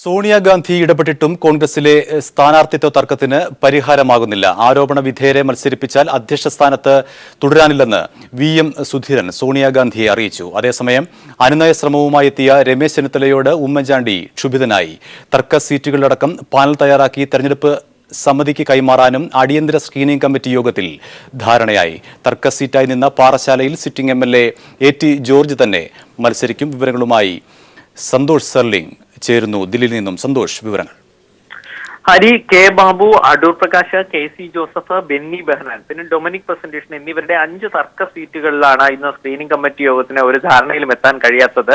സോണിയാഗാന്ധി ഇടപെട്ടിട്ടും കോൺഗ്രസിലെ സ്ഥാനാർത്ഥിത്വ തർക്കത്തിന് പരിഹാരമാകുന്നില്ല. ആരോപണ വിധേയരെ മത്സരിപ്പിച്ചാൽ അധ്യക്ഷ സ്ഥാനത്ത് തുടരാനില്ലെന്ന് VM സുധീരൻ സോണിയാഗാന്ധിയെ അറിയിച്ചു. അതേസമയം അനുനയ ശ്രമവുമായി എത്തിയ രമേശ് ചെന്നിത്തലയോട് ഉമ്മൻചാണ്ടി ക്ഷുഭിതനായി. തർക്ക സീറ്റുകളിലടക്കം പാനൽ തയ്യാറാക്കി തെരഞ്ഞെടുപ്പ് സമിതിക്ക് കൈമാറാനും അടിയന്തര സ്ക്രീനിംഗ് കമ്മിറ്റി യോഗത്തിൽ ധാരണയായി. തർക്ക സീറ്റായി നിന്ന പാറശാലയിൽ സിറ്റിംഗ് MLA AT ജോർജ് തന്നെ മത്സരിക്കും. വിവരങ്ങളുമായി സന്തോഷ് സർലിംഗ് ചേരുന്നു. ദില്ലിയിൽ നിന്നും സന്തോഷ്, വിവരങ്ങൾ. Hari, K Babu, Adoor Prakash, KC Joseph, Benny Behanan, പിന്നെ ഡൊമിനിക് പ്രസന്റേഷൻ എന്നിവരുടെ 5 തർക്ക സീറ്റുകളിലാണ് ഇന്ന് സ്ക്രീനിംഗ് കമ്മിറ്റി യോഗത്തിന് ഒരു ധാരണയിലും എത്താൻ കഴിയാത്തത്.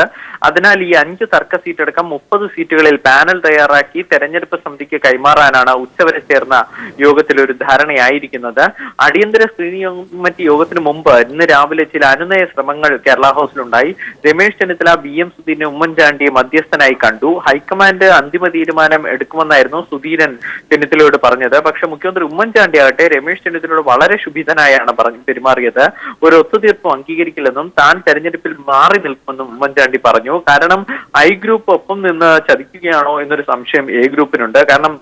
അതിനാൽ ഈ 5 തർക്ക സീറ്റടക്കം 30 സീറ്റുകളിൽ പാനൽ തയ്യാറാക്കി തെരഞ്ഞെടുപ്പ് സമിതിക്ക് കൈമാറാനാണ് ഉച്ചവരെ ചേർന്ന യോഗത്തിൽ ഒരു ധാരണയായിരിക്കുന്നത്. അടിയന്തര സ്ക്രീനിംഗ് കമ്മിറ്റി യോഗത്തിന് മുമ്പ് ഇന്ന് രാവിലെ ചില അനുനയ ശ്രമങ്ങൾ കേരള ഹൌസിലുണ്ടായി. രമേശ് ചെന്നിത്തല VM സുധീരനെ ഉമ്മൻചാണ്ടിയെ മധ്യസ്ഥനായി കണ്ടു. ഹൈക്കമാൻഡ് അന്തിമ തീരുമാനം എടുക്കുമെന്നായിരുന്നു സുധീരൻ ചെന്നിത്തലയോട് പറഞ്ഞത്. പക്ഷെ മുഖ്യമന്ത്രി ഉമ്മൻചാണ്ടി ആകട്ടെ രമേശ് ചെന്നിത്തലയോട് വളരെ ക്ഷുഭിതനായാണ് പെരുമാറിയത്. ഒരു ഒത്തുതീർപ്പും അംഗീകരിക്കില്ലെന്നും താൻ തെരഞ്ഞെടുപ്പിൽ മാറി നിൽക്കുമെന്നും ഉമ്മൻചാണ്ടി പറഞ്ഞു. കാരണം I ഗ്രൂപ്പ് ഒപ്പം നിന്ന് ചതിക്കുകയാണോ എന്നൊരു സംശയം A ഗ്രൂപ്പിനുണ്ട്. കാരണം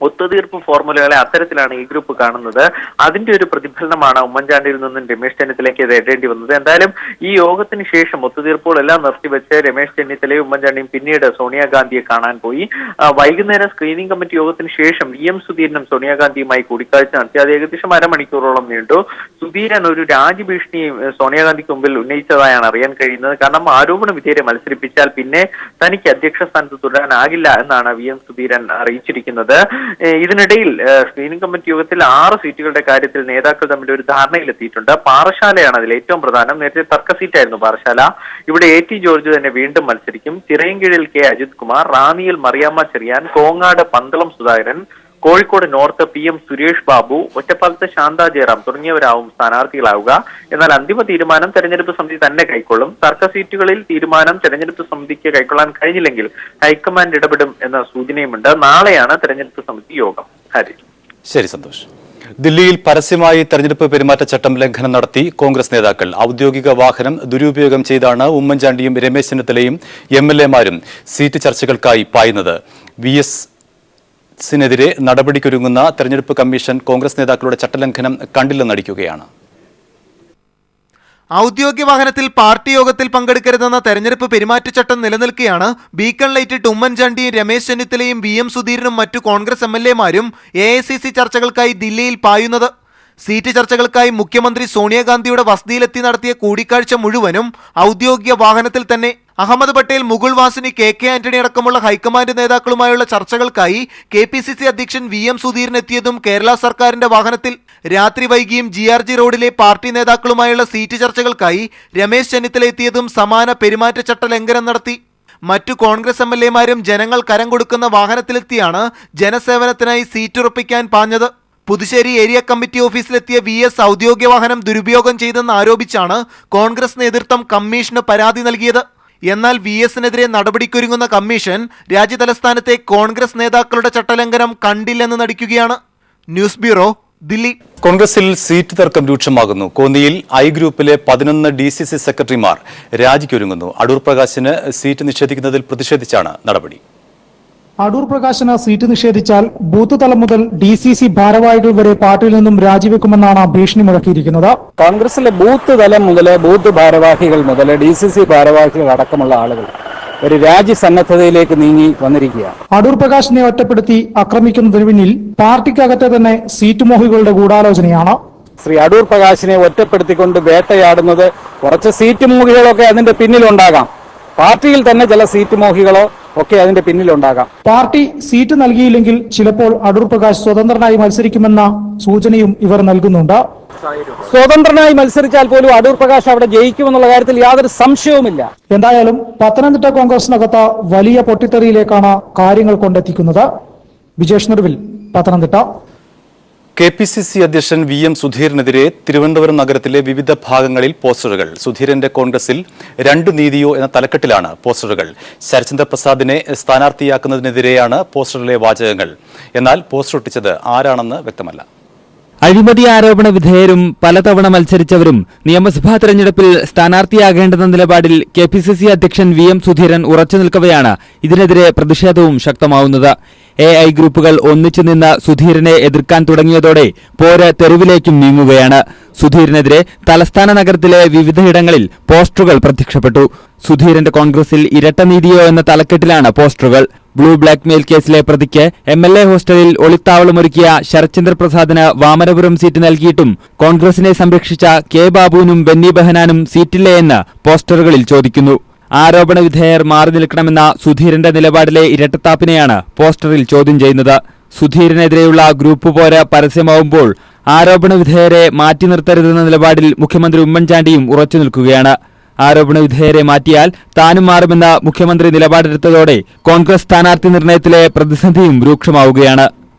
ഒത്തുതീർപ്പ് ഫോർമുലകളെ അത്തരത്തിലാണ് ഈ ഗ്രൂപ്പ് കാണുന്നത്. അതിന്റെ ഒരു പ്രതിഫലനമാണ് ഉമ്മൻചാണ്ടിയിൽ നിന്നും രമേശ് ചെന്നിത്തലയ്ക്ക് എഴുതേണ്ടി വന്നത്. എന്തായാലും ഈ യോഗത്തിന് ശേഷം ഒത്തുതീർപ്പുകളെല്ലാം നിർത്തിവെച്ച് രമേശ് ചെന്നിത്തലയും ഉമ്മൻചാണ്ടിയും പിന്നീട് സോണിയാഗാന്ധിയെ കാണാൻ പോയി. വൈകുന്നേരം സ്ക്രീനിംഗ് കമ്മിറ്റി യോഗത്തിന് ശേഷം VM സുധീരനും സോണിയാഗാന്ധിയുമായി കൂടിക്കാഴ്ച നടത്തി. അത് ഏകദേശം അരമണിക്കൂറോളം നീണ്ടു. സുധീരൻ ഒരു രാജ്യഭീഷണി സോണിയാഗാന്ധിക്ക് മുമ്പിൽ ഉന്നയിച്ചതായാണ് അറിയാൻ കഴിയുന്നത്. കാരണം ആരോപണ വിധേയരെ മത്സരിപ്പിച്ചാൽ പിന്നെ തനിക്ക് അധ്യക്ഷ സ്ഥാനത്ത് തുടരാനാകില്ല എന്നാണ് VM സുധീരൻ അറിയിച്ചിരിക്കുന്നത്. ഇതിനിടയിൽ സ്ക്രീനിംഗ് കമ്മിറ്റി യോഗത്തിൽ 6 സീറ്റുകളുടെ കാര്യത്തിൽ നേതാക്കൾ തമ്മിൽ ഒരു ധാരണയിലെത്തിയിട്ടുണ്ട്. പാറശാലയാണ് അതിൽ ഏറ്റവും പ്രധാനം. നേരത്തെ തർക്ക സീറ്റായിരുന്നു പാറശാല. ഇവിടെ AT ജോർജ് തന്നെ വീണ്ടും മത്സരിക്കും. ചിറയൻകീഴിൽ K അജിത് കുമാർ, റാന്നിയിൽ മറിയാമ്മ ചെറിയാൻ, കോങ്ങാട് പന്തളം സുധാകരൻ, കോഴിക്കോട് നോർത്ത് PM സുരേഷ് ബാബു, ഒറ്റപ്പാലത്ത് ശാന്ത ജയറാം തുടങ്ങിയവരാവും സ്ഥാനാർത്ഥികളാവുക. എന്നാൽ അന്തിമ തീരുമാനം തെരഞ്ഞെടുപ്പ് സമിതി തന്നെ കൈക്കൊള്ളും. തർക്ക സീറ്റുകളിൽ തീരുമാനം തെരഞ്ഞെടുപ്പ് സമിതിക്ക് കൈക്കൊള്ളാൻ കഴിഞ്ഞില്ലെങ്കിൽ ഹൈക്കമാൻഡ് ഇടപെടും എന്ന സൂചനയുമുണ്ട്. നാളെയാണ് തെരഞ്ഞെടുപ്പ് സമിതി യോഗം. ഹരി, ശരി സന്തോഷ്. ദില്ലിയിൽ പരസ്യമായി തെരഞ്ഞെടുപ്പ് പെരുമാറ്റച്ചട്ടം ലംഘനം നടത്തി കോൺഗ്രസ് നേതാക്കൾ. ഔദ്യോഗിക വാഹനം ദുരുപയോഗം ചെയ്താണ് ഉമ്മൻചാണ്ടിയും രമേശ് ചെന്നിത്തലയും MLA-മാരും സീറ്റ് ചർച്ചകൾക്കായി പായുന്നത്. VS-നെതിരെ നടപടിക്കൊരുങ്ങുന്ന തെരഞ്ഞെടുപ്പ് കമ്മീഷൻ കോൺഗ്രസ് നേതാക്കളുടെ ചട്ടലംഘനം കണ്ടില്ലെന്നടിക്കുകയാണ്. ഔദ്യോഗിക വാഹനത്തിൽ പാർട്ടി യോഗത്തിൽ പങ്കെടുക്കരുതെന്ന തെരഞ്ഞെടുപ്പ് പെരുമാറ്റച്ചട്ടം നിലനിൽക്കെയാണ് ബീക്കൺ ലൈറ്റിട്ട് ഉമ്മൻചാണ്ടിയും രമേശ് ചെന്നിത്തലയും VM സുധീരനും മറ്റു കോൺഗ്രസ് MLA-മാരും AICC ചർച്ചകൾക്കായി ദില്ലിയിൽ പായുന്നത്. സീറ്റ് ചർച്ചകൾക്കായി മുഖ്യമന്ത്രി സോണിയാഗാന്ധിയുടെ വസതിയിലെത്തി നടത്തിയ കൂടിക്കാഴ്ച മുഴുവനും ഔദ്യോഗിക വാഹനത്തിൽ തന്നെ. അഹമ്മദ് പട്ടേൽ, മുകുൾ വാസിനി, KK ആന്റണി അടക്കമുള്ള ഹൈക്കമാൻഡ് നേതാക്കളുമായുള്ള ചർച്ചകൾക്കായി KPCC അധ്യക്ഷൻ VM സുധീരൻ എത്തിയതും കേരള സർക്കാരിന്റെ വാഹനത്തിൽ. രാത്രി വൈകിയും GRG റോഡിലെ പാർട്ടി നേതാക്കളുമായുള്ള സീറ്റ് ചർച്ചകൾക്കായി രമേശ് ചെന്നിത്തല എത്തിയതും സമാന പെരുമാറ്റച്ചട്ട ലംഘനം നടത്തി. മറ്റു കോൺഗ്രസ് MLA-മാരും ജനങ്ങൾ കരം കൊടുക്കുന്ന വാഹനത്തിലെത്തിയാണ് ജനസേവനത്തിനായി സീറ്റ് ഉറപ്പിക്കാൻ പാഞ്ഞത്. പുതുശ്ശേരി ഏരിയ കമ്മിറ്റി ഓഫീസിലെത്തിയ VS ഔദ്യോഗിക വാഹനം ദുരുപയോഗം ചെയ്തെന്ന് ആരോപിച്ചാണ് കോൺഗ്രസ് നേതൃത്വം കമ്മീഷന് പരാതി നൽകിയത്. എന്നാൽ VS-നെതിരെ നടപടിക്കൊരുങ്ങുന്ന കമ്മീഷൻ രാജ്യതലസ്ഥാനത്തെ കോൺഗ്രസ് നേതാക്കളുടെ ചട്ടലംഘനം കണ്ടില്ലെന്ന് നടിക്കുകയാണ്. News bureau, Delhi. കോൺഗ്രസിൽ സീറ്റ് തർക്കം രൂക്ഷമാകുന്നു. കോന്നിയിൽ I ഗ്രൂപ്പിലെ 11 DCC സെക്രട്ടറിമാർ രാജിക്കൊരുങ്ങുന്നു. അടൂർ പ്രകാശിന് സീറ്റ് നിഷേധിക്കുന്നതിൽ പ്രതിഷേധിച്ചാണ് നടപടി. അടൂർ പ്രകാശിന് സീറ്റ് നിഷേധിച്ചാൽ ബൂത്ത് തലം മുതൽ DCC ഭാരവാഹികൾ വരെ പാർട്ടിയിൽ നിന്നും രാജിവെക്കുമെന്നാണ് ഭീഷണി മുഴക്കിയിരിക്കുന്നത്. കോൺഗ്രസിലെ ബൂത്ത് തലം മുതൽ ബൂത്ത് ഭാരവാഹികൾ മുതൽ DCC ഭാരവാഹികൾ അടക്കമുള്ള ആളുകൾ ഒരു രാജ്യസന്നദ്ധതയിലേക്ക് നീങ്ങി വന്നിരിക്കുകയാണ്. അടൂർ പ്രകാശിനെ ഒറ്റപ്പെടുത്തി ആക്രമിക്കുന്നതിന് പിന്നിൽ പാർട്ടിക്കകത്തെ തന്നെ സീറ്റ് മോഹികളുടെ ഗൂഢാലോചനയാണ്. ശ്രീ അടൂർ പ്രകാശിനെ ഒറ്റപ്പെടുത്തിക്കൊണ്ട് വേട്ടയാടുന്നത് കുറച്ച് സീറ്റ് മോഹികളൊക്കെ അതിന്റെ പിന്നിലുണ്ടാകാം. പാർട്ടിയിൽ തന്നെ ചില സീറ്റ് മോഹികളോ ഒക്കെ അതിന്റെ പിന്നിലുണ്ടാകാം. പാർട്ടി സീറ്റ് നൽകിയില്ലെങ്കിൽ ചിലപ്പോൾ അടൂർ പ്രകാശ് സ്വതന്ത്രനായി മത്സരിക്കുമെന്ന സൂചനയും ഇവർ നൽകുന്നുണ്ട്. സ്വതന്ത്രനായി മത്സരിച്ചാൽ പോലും അടൂർ പ്രകാശ് അവിടെ ജയിക്കുമെന്നുള്ള കാര്യത്തിൽ യാതൊരു സംശയവുമില്ല. എന്തായാലും പത്തനംതിട്ട കോൺഗ്രസിനകത്ത് വലിയ പൊട്ടിത്തെറിയിലേക്കാണ് കാര്യങ്ങൾ കൊണ്ടെത്തിക്കുന്നത്. വിജേഷ് നെടുവിൽ, പത്തനംതിട്ട. KPCC അധ്യക്ഷൻ VM സുധീരനെതിരെ തിരുവനന്തപുരം നഗരത്തിലെ വിവിധ ഭാഗങ്ങളിൽ പോസ്റ്ററുകൾ. സുധീരന്റെ കോൺഗ്രസിൽ 2 നീതിയോ എന്ന തലക്കെട്ടിലാണ് പോസ്റ്ററുകൾ. ശരത്ചന്ദ്ര പ്രസാദിനെ സ്ഥാനാർത്ഥിയാക്കുന്നതിനെതിരെയാണ് പോസ്റ്ററിലെ വാചകങ്ങൾ. എന്നാൽ പോസ്റ്റർ ഒട്ടിച്ചത് ആരാണെന്ന് വ്യക്തമല്ല. അഴിമതി ആരോപണ വിധേയരും പലതവണ മത്സരിച്ചവരും നിയമസഭാ തെരഞ്ഞെടുപ്പിൽ സ്ഥാനാർത്ഥിയാകേണ്ടെന്ന നിലപാടിൽ കെപിസിസി അധ്യക്ഷൻ VM സുധീരൻ ഉറച്ചു നിൽക്കവെയാണ് ഇതിനെതിരെ പ്രതിഷേധവും ശക്തമാവുന്നത്. AI ഗ്രൂപ്പുകൾ ഒന്നിച്ചു നിന്ന് സുധീരനെ എതിർക്കാൻ തുടങ്ങിയതോടെ പോര് തെരുവിലേക്കും നീങ്ങുകയാണ്. സുധീരനെതിരെ തലസ്ഥാന നഗരത്തിലെ വിവിധയിടങ്ങളിൽ പോസ്റ്ററുകൾ പ്രത്യക്ഷപ്പെട്ടു. സുധീരന്റെ കോൺഗ്രസിൽ ഇരട്ടനീതിയോ എന്ന തലക്കെട്ടിലാണ് പോസ്റ്ററുകൾ. ബ്ലൂ ബ്ലാക്ക്മെയിൽ കേസിലെ പ്രതിക്ക് MLA ഹോസ്റ്റലിൽ ഒളിത്താവളമൊരുക്കിയ ശരത്ചന്ദ്ര പ്രസാദിന് വാമനപുരം സീറ്റ് നൽകിയിട്ടും കോൺഗ്രസിനെ സംരക്ഷിച്ച കെ ബാബുവിനും ബെന്നി ബെഹനാനും സീറ്റില്ലേ എന്ന് പോസ്റ്ററുകളിൽ ചോദിക്കുന്നു. ആരോപണ വിധേയർ മാറി നിൽക്കണമെന്ന സുധീരന്റെ നിലപാടിലെ ഇരട്ടത്താപ്പിനെയാണ് പോസ്റ്ററിൽ ചോദ്യം ചെയ്യുന്നത്. സുധീരനെതിരെയുള്ള ഗ്രൂപ്പ് പോര് പരസ്യമാവുമ്പോൾ ആരോപണ വിധേയരെ മാറ്റി നിർത്തരുതെന്ന നിലപാടിൽ മുഖ്യമന്ത്രി ഉമ്മൻചാണ്ടിയും ഉറച്ചു നിൽക്കുകയാണ്. ആരോപണ വിധേയരെ മാറ്റിയാൽ താനും മാറുമെന്ന മുഖ്യമന്ത്രി നിലപാടെടുത്തതോടെ കോൺഗ്രസ് സ്ഥാനാർത്ഥി നിർണയത്തിലെ പ്രതിസന്ധിയും രൂക്ഷമാവുകയാണ്.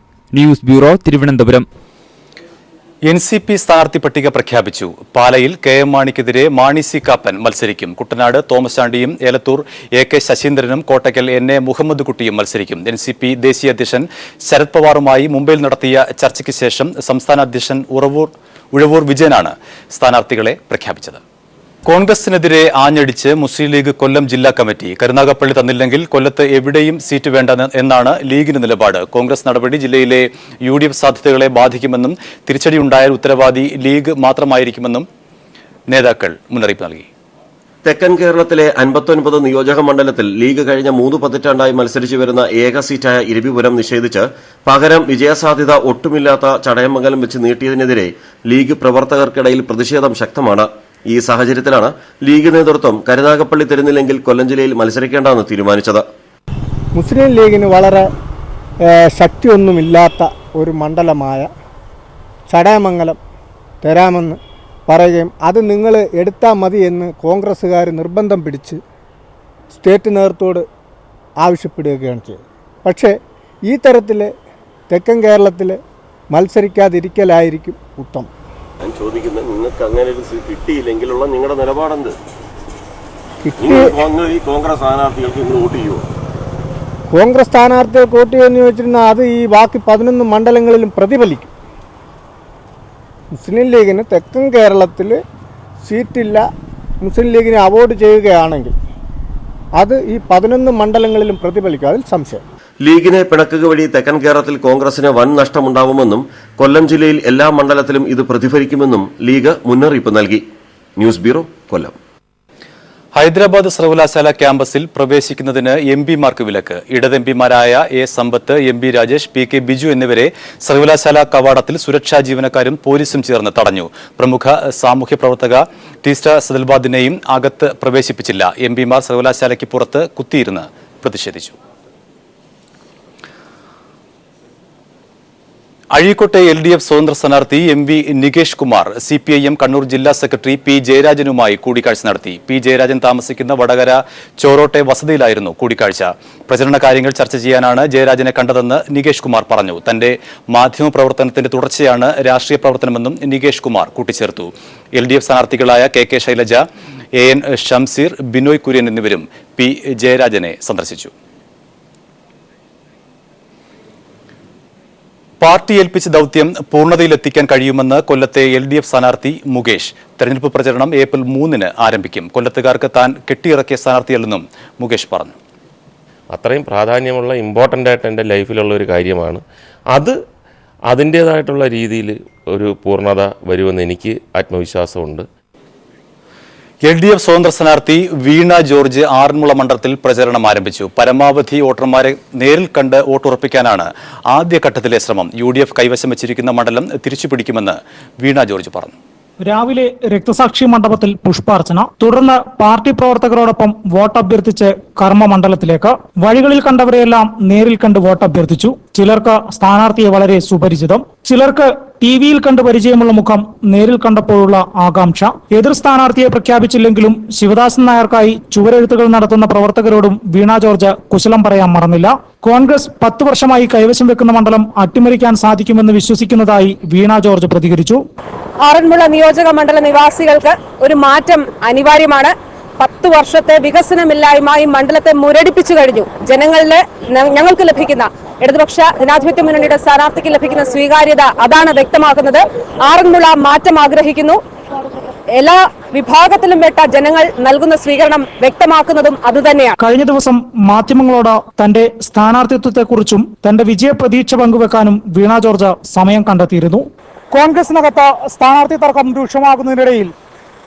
News bureau, Thiruvananthapuram. NCP സ്ഥാനാർത്ഥി പട്ടിക പ്രഖ്യാപിച്ചു. പാലയിൽ KM മാണിക്കെതിരെ മാണി സി കാപ്പൻ മത്സരിക്കും. കുട്ടനാട് തോമസ് ചാണ്ടിയും ഏലത്തൂർ AK ശശീന്ദ്രനും കോട്ടയ്ക്കൽ NA മുഹമ്മദ് കുട്ടിയും മത്സരിക്കും. NCP ദേശീയ അധ്യക്ഷൻ ശരത് പവാറുമായി മുംബൈയിൽ നടത്തിയ ചർച്ചയ്ക്ക് ശേഷം സംസ്ഥാന അധ്യക്ഷൻ ഉഴവൂർ വിജയനാണ് സ്ഥാനാർത്ഥികളെ പ്രഖ്യാപിച്ചത്. കോൺഗ്രസിനെതിരെ ആഞ്ഞടിച്ച് മുസ്ലിം ലീഗ് കൊല്ലം ജില്ലാ കമ്മിറ്റി. കരുനാഗപ്പള്ളി തന്നില്ലെങ്കിൽ കൊല്ലത്ത് എവിടെയും സീറ്റ് വേണ്ട എന്നാണ് ലീഗിന് നിലപാട്. കോൺഗ്രസ് നടപടി ജില്ലയിലെ UDF സാധ്യതകളെ ബാധിക്കുമെന്നും തിരിച്ചടിയുണ്ടായാൽ ഉത്തരവാദി ലീഗ് മാത്രമായിരിക്കുമെന്നും നേതാക്കൾ മുന്നറിയിപ്പ് നൽകി. തെക്കൻ കേരളത്തിലെ 59 നിയോജക മണ്ഡലത്തിൽ ലീഗ് കഴിഞ്ഞ 3 പതിറ്റാണ്ടായി മത്സരിച്ചു വരുന്ന ഏക സീറ്റായ ഇരവിപുരം നിഷേധിച്ച് പകരം വിജയസാധ്യത ഒട്ടുമില്ലാത്ത ചടയമംഗലം വെച്ച് നീട്ടിയതിനെതിരെ ലീഗ് പ്രവർത്തകർക്കിടയിൽ പ്രതിഷേധം ശക്തമാണ്. ഈ സാഹചര്യത്തിലാണ് ലീഗ് നേതൃത്വം കരുനാഗപ്പള്ളി തരുന്നില്ലെങ്കിൽ കൊല്ലം ജില്ലയിൽ മത്സരിക്കേണ്ടെന്ന് തീരുമാനിച്ചത്. മുസ്ലിം ലീഗിന് വളരെ ശക്തിയൊന്നുമില്ലാത്ത ഒരു മണ്ഡലമായ ചടയമംഗലം തരാമെന്ന് പറയുകയും അത് നിങ്ങൾ എടുത്താൽ മതി എന്ന് കോൺഗ്രസ്സുകാർ നിർബന്ധം പിടിച്ച് സ്റ്റേറ്റ് നേതൃത്വത്തോട് ആവശ്യപ്പെടുകയാണ് ചെയ്തത്. പക്ഷേ ഈ തരത്തിൽ തെക്കൻ കേരളത്തിൽ മത്സരിക്കാതിരിക്കലായിരിക്കും ഉത്തമം. ഞാൻ ചോദിക്കുന്നത്, നിങ്ങൾക്ക് അങ്ങനെ ഒരു കിട്ടിയില്ലെങ്കിലുള്ള നിങ്ങളുടെ നിലപാടെന്ത്? ഈ കോൺഗ്രസ് സ്ഥാനാർത്ഥികൾക്ക് നിങ്ങൾ വോട്ട് ചെയ്യുമോ? കോൺഗ്രസ് സ്ഥാനാർത്ഥികൾക്ക് വോട്ട് ചെയ്യുമെന്ന് ചോദിച്ചിരുന്നാൽ അത് ഈ ബാക്കി 11 മണ്ഡലങ്ങളിലും പ്രതിഫലിക്കും. മുസ്ലിം ലീഗിന് തെക്കൻ കേരളത്തിൽ സീറ്റില്ല, മുസ്ലിം ലീഗിനെ അവോയ്ഡ് ചെയ്യുകയാണെങ്കിൽ അത് ഈ 11 മണ്ഡലങ്ങളിലും പ്രതിഫലിക്കും, അതിൽ സംശയം. ലീഗിനെ പിണക്കുക വഴി തെക്കൻ കേരളത്തിൽ കോൺഗ്രസിന് വൻ നഷ്ടമുണ്ടാവുമെന്നും കൊല്ലം ജില്ലയിൽ എല്ലാ മണ്ഡലത്തിലും ഇത് പ്രതിഫലിക്കുമെന്നും ലീഗ് മുന്നറിയിപ്പ് നൽകി. ന്യൂസ് ബ്യൂറോ, കൊല്ലം. ഹൈദരാബാദ് സർവകലാശാല ക്യാമ്പസിൽ പ്രവേശിക്കുന്നതിന് MP-മാർക്ക് വിലക്ക്. ഇടത് MP-മാരായ A. Sampath, MP Rajesh, PK Biju എന്നിവരെ സർവകലാശാല കവാടത്തിൽ സുരക്ഷാ ജീവനക്കാരും പോലീസും ചേർന്ന് തടഞ്ഞു. പ്രമുഖ സാമൂഹ്യ പ്രവർത്തക ടീസ്റ്റ സദൽബാദിനെയും അകത്ത് പ്രവേശിപ്പിച്ചില്ല. MP-മാർ സർവകലാശാലയ്ക്ക് പുറത്ത് കുത്തിയിരുന്ന് പ്രതിഷേധിച്ചു. അഴീക്കോട്ടെ LDF സ്വതന്ത്ര സ്ഥാനാർത്ഥി MV നികേഷ് കുമാർ CPIM കണ്ണൂർ ജില്ലാ സെക്രട്ടറി P. ജയരാജനുമായി കൂടിക്കാഴ്ച നടത്തി. P. ജയരാജൻ താമസിക്കുന്ന വടകര ചോറോട്ടെ വസതിയിലായിരുന്നു കൂടിക്കാഴ്ച. പ്രചരണ കാര്യങ്ങൾ ചർച്ച ചെയ്യാനാണ് ജയരാജനെ കണ്ടതെന്ന് നികേഷ് കുമാർ പറഞ്ഞു. തന്റെ മാധ്യമപ്രവർത്തനത്തിന്റെ തുടർച്ചയാണ് രാഷ്ട്രീയ പ്രവർത്തനമെന്നും നികേഷ് കുമാർ കൂട്ടിച്ചേർത്തു. LDF സ്ഥാനാർത്ഥികളായ KK Shailaja, AN Shamseer, Binoy Kurian എന്നിവരും P. ജയരാജനെ സന്ദർശിച്ചു. പാർട്ടി ഏൽപ്പിച്ച ദൌത്യം പൂർണ്ണതയിലെത്തിക്കാൻ കഴിയുമെന്ന് കൊല്ലത്തെ LDF സ്ഥാനാർത്ഥി മുകേഷ്. തെരഞ്ഞെടുപ്പ് പ്രചരണം ഏപ്രിൽ 3-ന് ആരംഭിക്കും. കൊല്ലത്തുകാർക്ക് താൻ കെട്ടിയിറക്കിയ സ്ഥാനാർത്ഥിയല്ലെന്നും മുകേഷ് പറഞ്ഞു. അത്രയും പ്രാധാന്യമുള്ള ഇമ്പോർട്ടൻ്റ് ആയിട്ട് എൻ്റെ ലൈഫിലുള്ള ഒരു കാര്യമാണ്. അത് അതിൻ്റേതായിട്ടുള്ള രീതിയിൽ ഒരു പൂർണ്ണത വരുമെന്ന് എനിക്ക് ആത്മവിശ്വാസമുണ്ട്. LDF സ്വതന്ത്ര സ്ഥാനാർത്ഥി വീണ ജോർജ് ആറന്മുള മണ്ഡലത്തിൽ പ്രചരണം ആരംഭിച്ചു. പരമാവധി വോട്ടർമാരെ നേരിൽ കണ്ട് വോട്ടുറപ്പിക്കാനാണ് ആദ്യഘട്ടത്തിലെ ശ്രമം. UDF കൈവശം വെച്ചിരിക്കുന്ന മണ്ഡലം തിരിച്ചുപിടിക്കുമെന്ന് വീണ ജോർജ് പറഞ്ഞു. രാവിലെ രക്തസാക്ഷി മണ്ഡപത്തിൽ പുഷ്പാർച്ചന, തുടർന്ന് പാർട്ടി പ്രവർത്തകരോടൊപ്പം വോട്ട് അഭ്യർത്ഥിച്ച് കർമ്മമണ്ഡലത്തിലേക്ക്. വഴികളിൽ കണ്ടവരെയെല്ലാം നേരിൽ കണ്ട് വോട്ട് അഭ്യർത്ഥിച്ചു. ചിലർക്ക് സ്ഥാനാർത്ഥിയെ വളരെ സുപരിചിതം, ചിലർക്ക് TV-യിൽ കണ്ട് പരിചയമുള്ള മുഖം, നേരിൽ കണ്ടപ്പോഴുള്ള ആകാംക്ഷ. എതിർ സ്ഥാനാർത്ഥിയെ പ്രഖ്യാപിച്ചില്ലെങ്കിലും ശിവദാസൻ നായർക്കായി ചുവരെഴുത്തുകൾ നടത്തുന്ന പ്രവർത്തകരോടും വീണ ജോർജ് കുശലം പറയാൻ മറന്നില്ല. കോൺഗ്രസ് 10 വർഷമായി കൈവശം വെക്കുന്ന മണ്ഡലം അട്ടിമറിക്കാൻ സാധിക്കുമെന്ന് വിശ്വസിക്കുന്നതായി വീണ ജോർജ് പ്രതികരിച്ചു. ആറന്മുള നിയോജക മണ്ഡല നിവാസികൾക്ക് ഒരു മാറ്റം അനിവാര്യമാണ്. 10 വർഷത്തെ വികസനമില്ലായ്മ ഈ മണ്ഡലത്തെ മുരടിപ്പിച്ചു കഴിഞ്ഞു. ജനങ്ങളിലെ ഞങ്ങൾക്ക് ലഭിക്കുന്ന ഇടതുപക്ഷ ജനാധിപത്യ മുന്നണിയുടെ സ്ഥാനാർത്ഥിക്ക് ലഭിക്കുന്ന സ്വീകാര്യത അതാണ് വ്യക്തമാക്കുന്നത്. ആറന്മുള മാറ്റം ആഗ്രഹിക്കുന്നു. എല്ലാ വിഭാഗത്തിലും പെട്ട ജനങ്ങൾ നൽകുന്ന സ്വീകരണം വ്യക്തമാക്കുന്നതും അതുതന്നെയാണ്. കഴിഞ്ഞ ദിവസം മാധ്യമങ്ങളോട് തന്റെ സ്ഥാനാർത്ഥിത്വത്തെക്കുറിച്ചും തന്റെ വിജയപ്രതീക്ഷ പങ്കുവെക്കാനും വീണ ജോർജ് സമയം കണ്ടെത്തിയിരുന്നു. കോൺഗ്രസിനകത്ത് സ്ഥാനാർത്ഥി തർക്കം രൂക്ഷമാകുന്നതിനിടയിൽ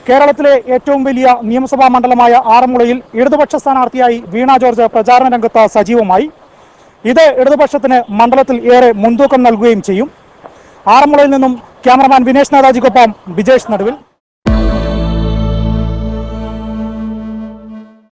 കേരളത്തിലെ ഏറ്റവും വലിയ നിയമസഭാ മണ്ഡലമായ ആറന്മുളയിൽ ഇടതുപക്ഷ സ്ഥാനാർത്ഥിയായി വീണ ജോർജ് പ്രചാരണ രംഗത്ത് സജീവമായി. ഇത് ഇടതുപക്ഷത്തിന് മണ്ഡലത്തിൽ ഏറെ മുൻതൂക്കം നൽകുകയും ചെയ്യും. ആറന്മുളയിൽ നിന്നും ക്യാമറമാൻ വിനേഷ് നാരാജിക്കൊപ്പം ബിജേഷ് നടുവിൽ.